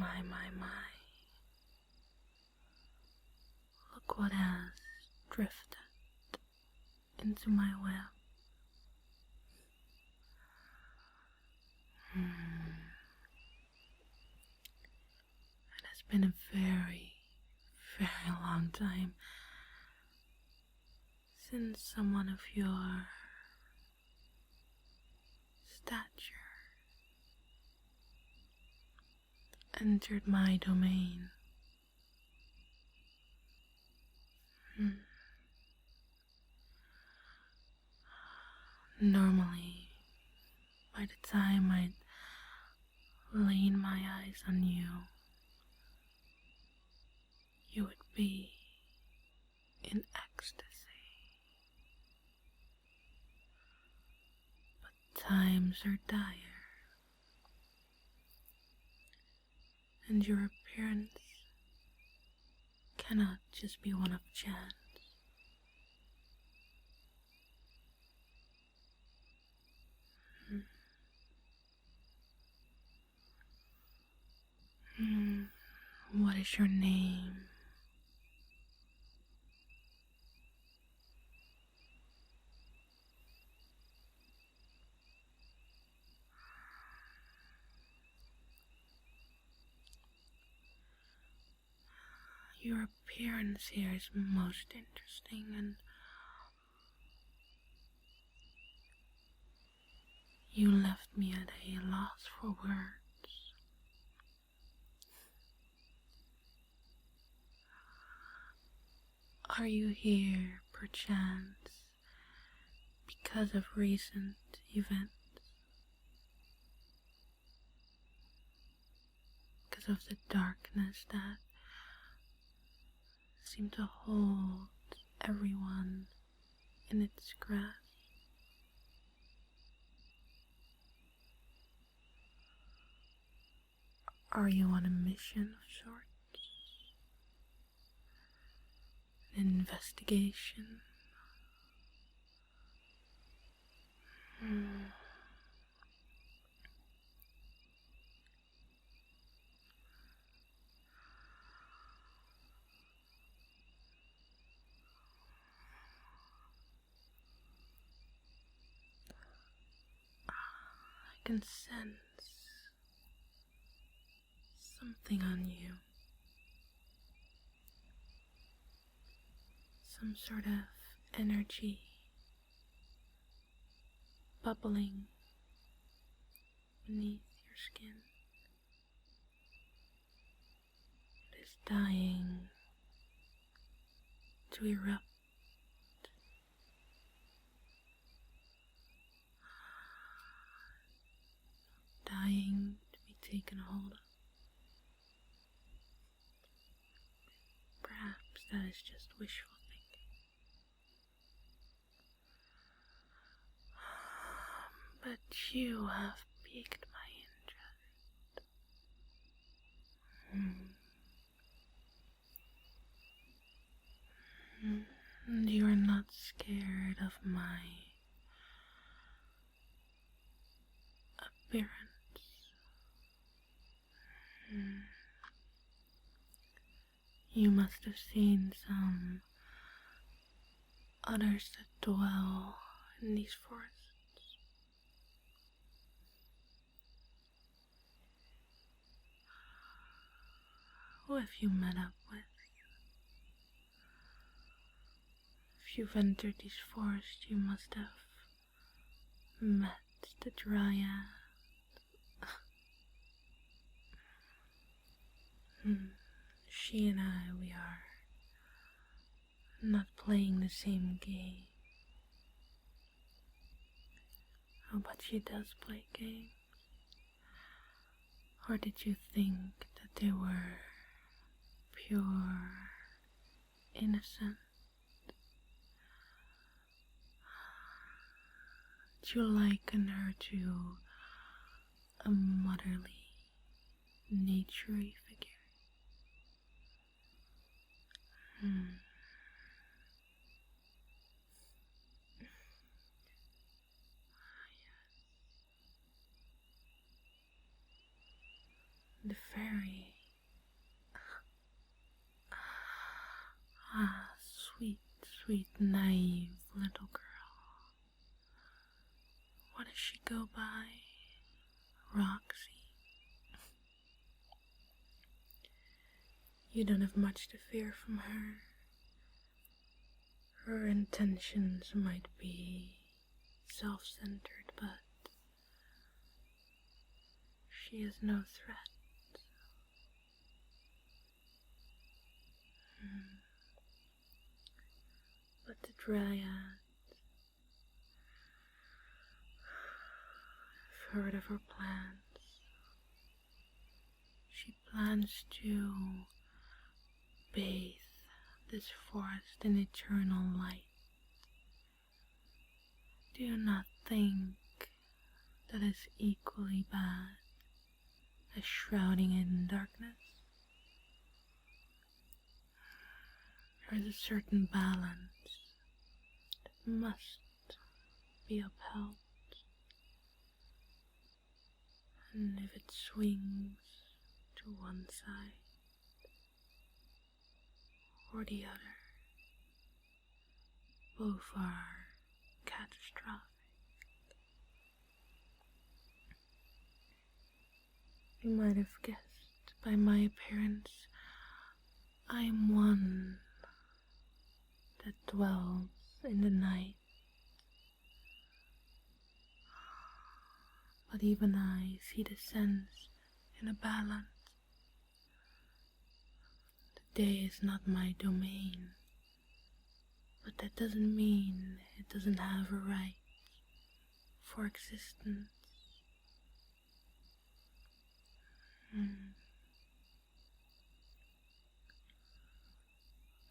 My. Look what has drifted into my web. It has been a very, very long time since someone of your stature entered my domain. Normally, by the time I'd lean my eyes on you, you would be in ecstasy. But times are dire, and your appearance cannot just be one of chance. What is your name? Your appearance here is most interesting, and you left me at a loss for words. Are you here, perchance, because of recent events? Because of the darkness that seemed to hold everyone in its grasp? Are you on a mission of sorts? An investigation? I can sense something on you. Some sort of energy bubbling beneath your skin. It is dying to erupt. Dying to be taken hold of. Perhaps that is just wishful thinking. But you have piqued my interest. And you are not scared of my appearance. You must have seen some others that dwell in these forests. Who have you met up with? If you've entered these forests, you must have met the Xyraya. She and I, we are not playing the same game. Oh, but she does play games. Or did you think that they were pure, innocent? Did you liken her to a motherly, naturey figure? The fairy Sweet, sweet, naive little girl. What does she go by? Roxy. You don't have much to fear from her. Her intentions might be self-centered, but she is no threat. But the Dryad, I've heard of her plans. She plans to bathe this forest in eternal light. Do you not think that is equally bad as shrouding it in darkness? There is a certain balance that must be upheld, and if it swings to one side or the other, both are catastrophic. You might have guessed by my appearance, I am one that dwells in the night. But even I see the sense in a balance. The day is not my domain, but that doesn't mean it doesn't have a right for existence.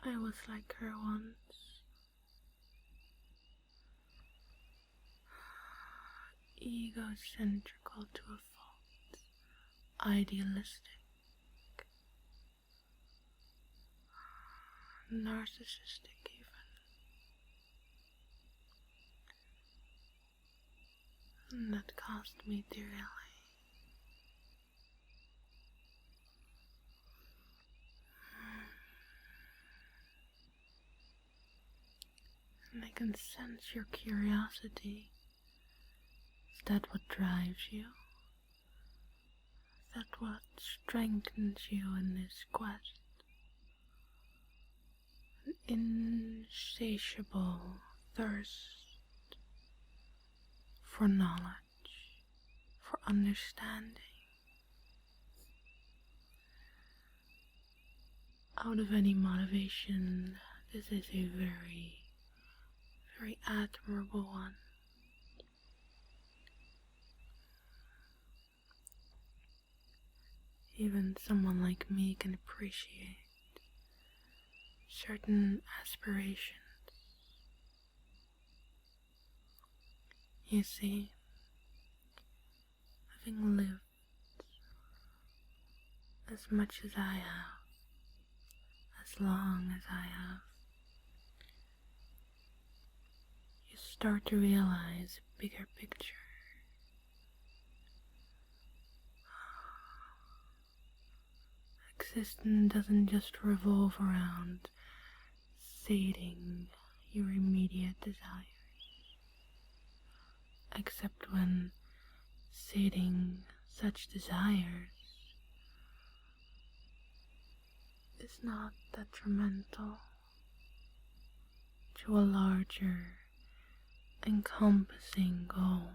I was like her once. Egocentrical to a fault, idealistic, narcissistic even. And that cost me dearly. And I can sense your curiosity. Is that what drives you? Is that what strengthens you in this quest? An insatiable thirst for knowledge, for understanding. Out of any motivation, this is a very, very admirable one. Even someone like me can appreciate certain aspirations. You see, having lived as much as I have, as long as I have, you start to realize a bigger picture. Existence doesn't just revolve around sating your immediate desires, except when sating such desires is not detrimental to a larger, encompassing goal.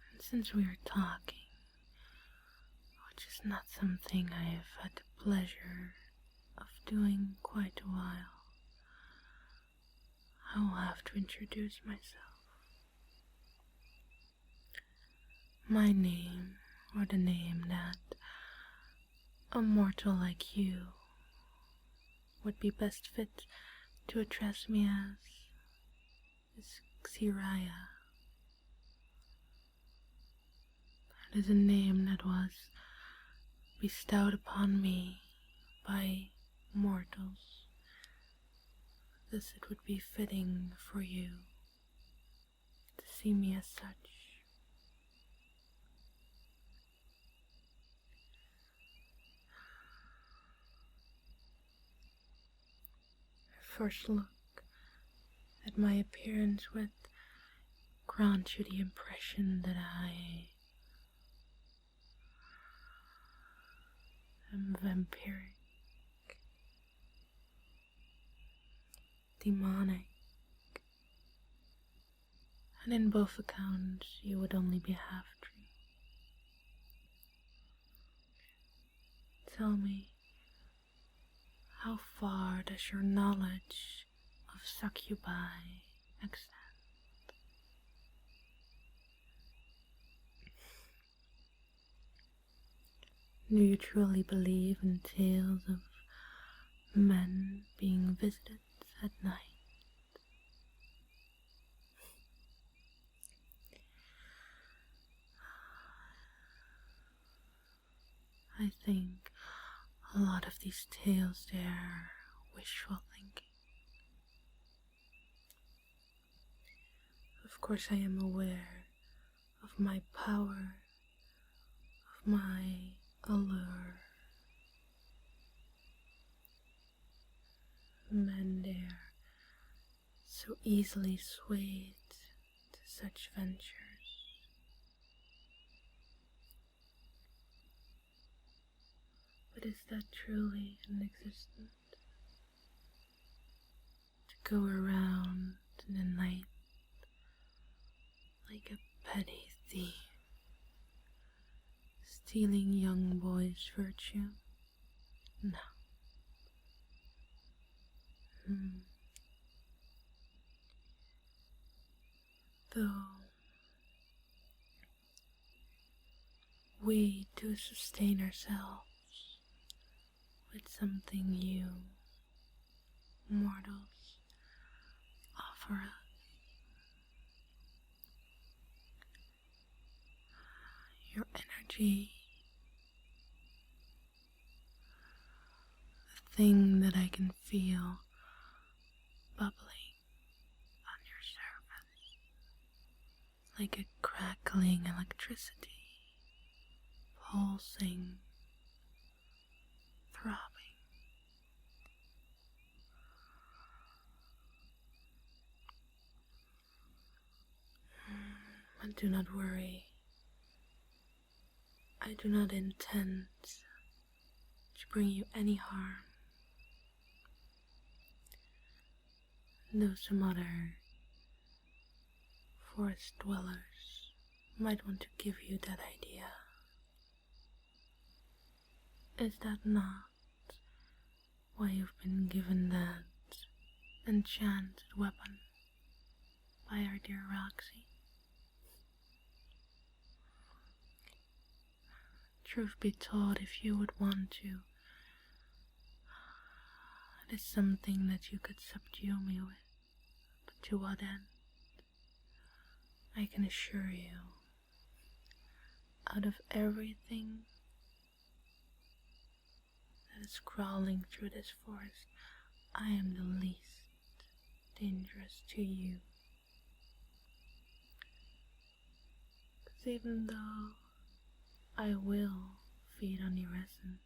And since we are talking, which is not something I have had the pleasure of doing quite a while, I will have to introduce myself. My name, or the name that a mortal like you would be best fit to address me as, is Xyraya. It is a name that was bestowed upon me by mortals thus it would be fitting for you to see me as such. A first look at my appearance would grant you the impression that I am vampiric, demonic, and in both accounts you would only be half true. Tell me, how far does your knowledge of succubi extend? Do you truly believe in tales of men being visited at night? I think a lot of these tales are wishful thinking. Of course I am aware of my power, of my allure. Men dare so easily swayed to such ventures. But is that truly an existence? To go around in the night like a petty thief, stealing young boys' virtue? No. Though we do sustain ourselves with something you mortals offer us. Your energy, the thing that I can feel bubbling on your surface, like a crackling electricity, pulsing, throbbing. But do not worry. I do not intend to bring you any harm. Though some other forest dwellers might want to give you that idea. Is that not why you've been given that enchanted weapon by our dear Roxy? Truth be told, if you would want to, it is something that you could subdue me with. But to what end? I can assure you, out of everything that is crawling through this forest, I am the least dangerous to you. 'Cause even though I will feed on your essence,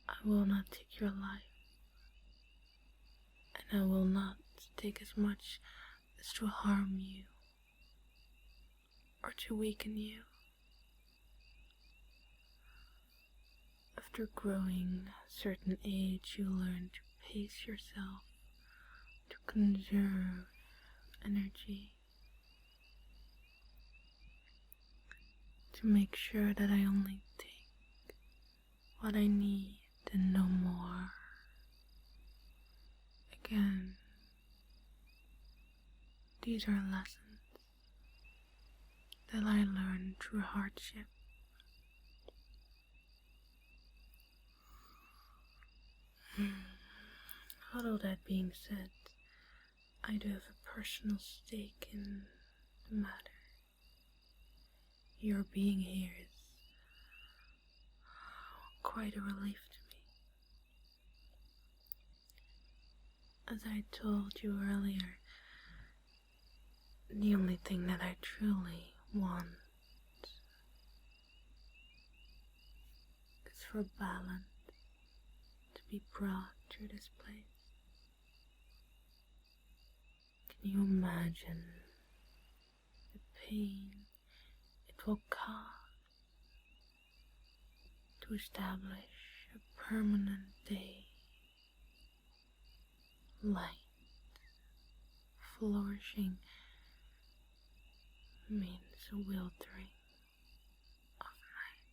I will not take your life, and I will not take as much as to harm you or to weaken you. After growing a certain age, you learn to pace yourself, to conserve energy, to make sure that I only take what I need and no more. Again, these are lessons that I learned through hardship. Although that being said, I do have a personal stake in the matter. Your being here is quite a relief to me. as I told you earlier, the only thing that I truly want is for balance to be brought to this place. Can you imagine the pain it will cause to establish a permanent day, light, flourishing means a wildering of night.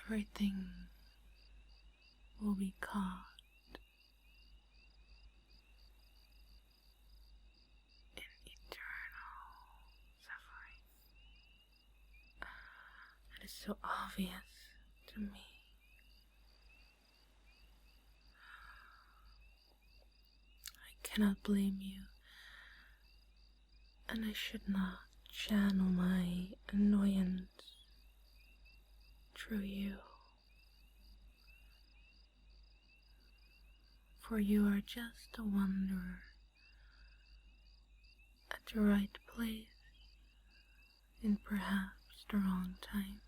Everything will be caught in eternal suffering. That is so obvious to me. I cannot blame you, and I should not channel my annoyance through you, for you are just a wanderer at the right place in perhaps the wrong time.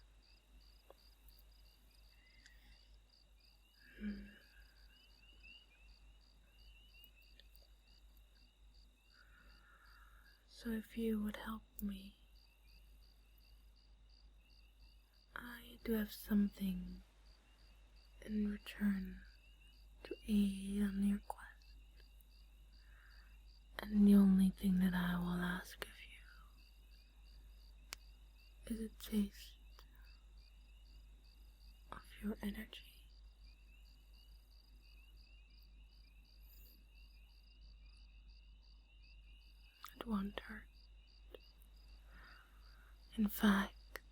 So if you would help me, I do have something in return to aid on your quest, and the only thing that I will ask of you is a taste of your energy. It won't hurt. In fact,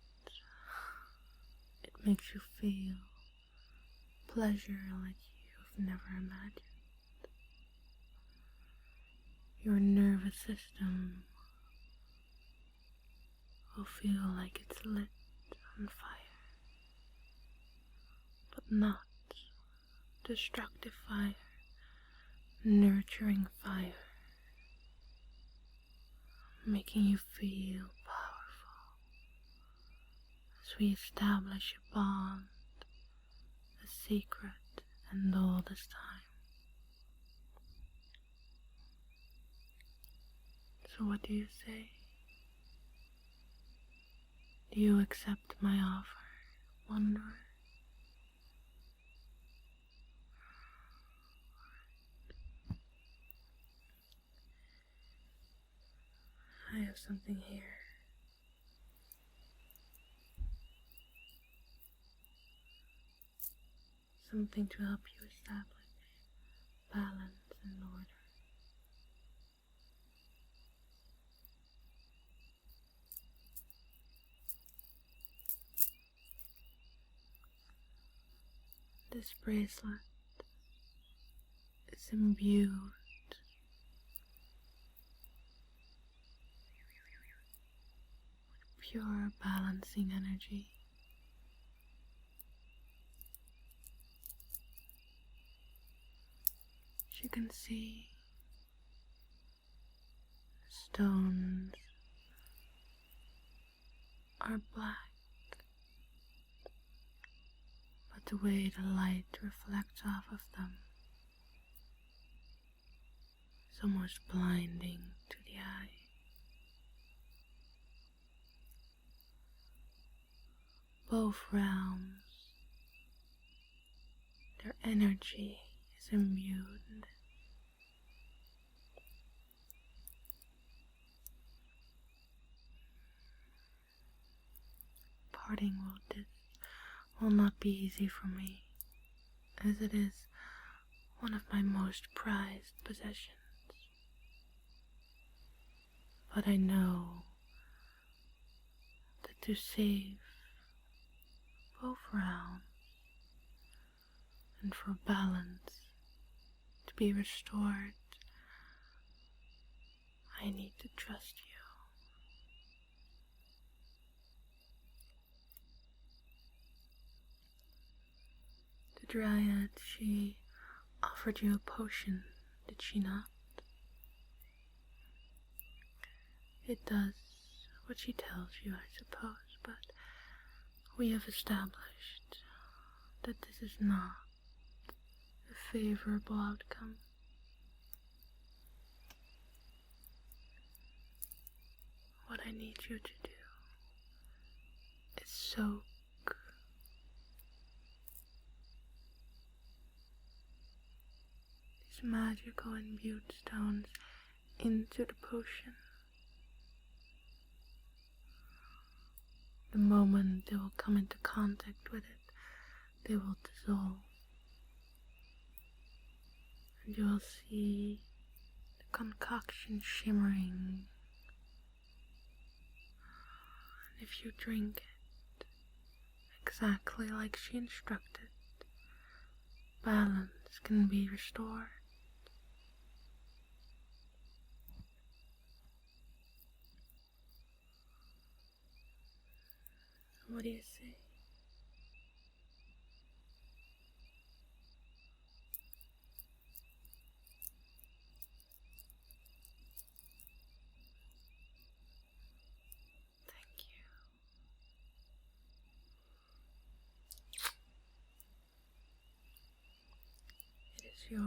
it makes you feel pleasure like you've never imagined. Your nervous system will feel like it's lit on fire, but not destructive fire, nurturing fire, making you feel powerful as we establish a bond, a secret and all this time. So what do you say? Do you accept my offer, wanderer? I have something here. Something to help you establish balance and order. This bracelet is imbued with pure balancing energy. As you can see, the stones are black, but the way the light reflects off of them is almost blinding to the eye. Both realms, their energy is imbued in this. Parting will not be easy for me, as it is one of my most prized possessions. But I know that to save both realms and for balance to be restored, I need to trust you. Dryad, she offered you a potion, did she not? It does what she tells you, I suppose, but we have established that this is not a favorable outcome. What I need you to do is soak these magical imbued stones into the potion. The moment they will come into contact with it, they will dissolve. And you will see the concoction shimmering. And if you drink it exactly like she instructed, balance can be restored. What do you say? Thank you. It is yours.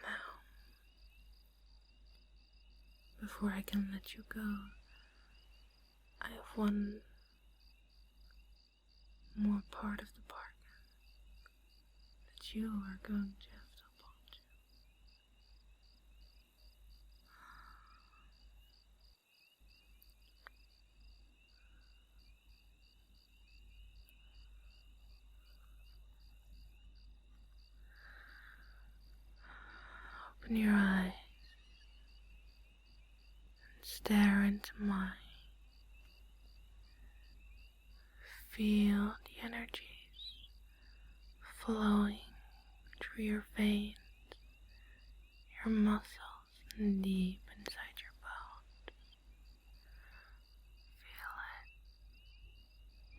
Now, before I can let you go, I have one more part of the bargain that you are going to have to uphold to. Open your eyes and stare into mine. Feel the energies flowing through your veins, your muscles, and deep inside your bones. Feel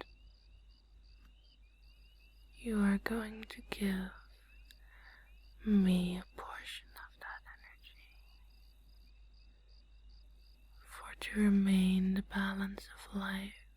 it. You are going to give me a portion of that energy, for to remain the balance of life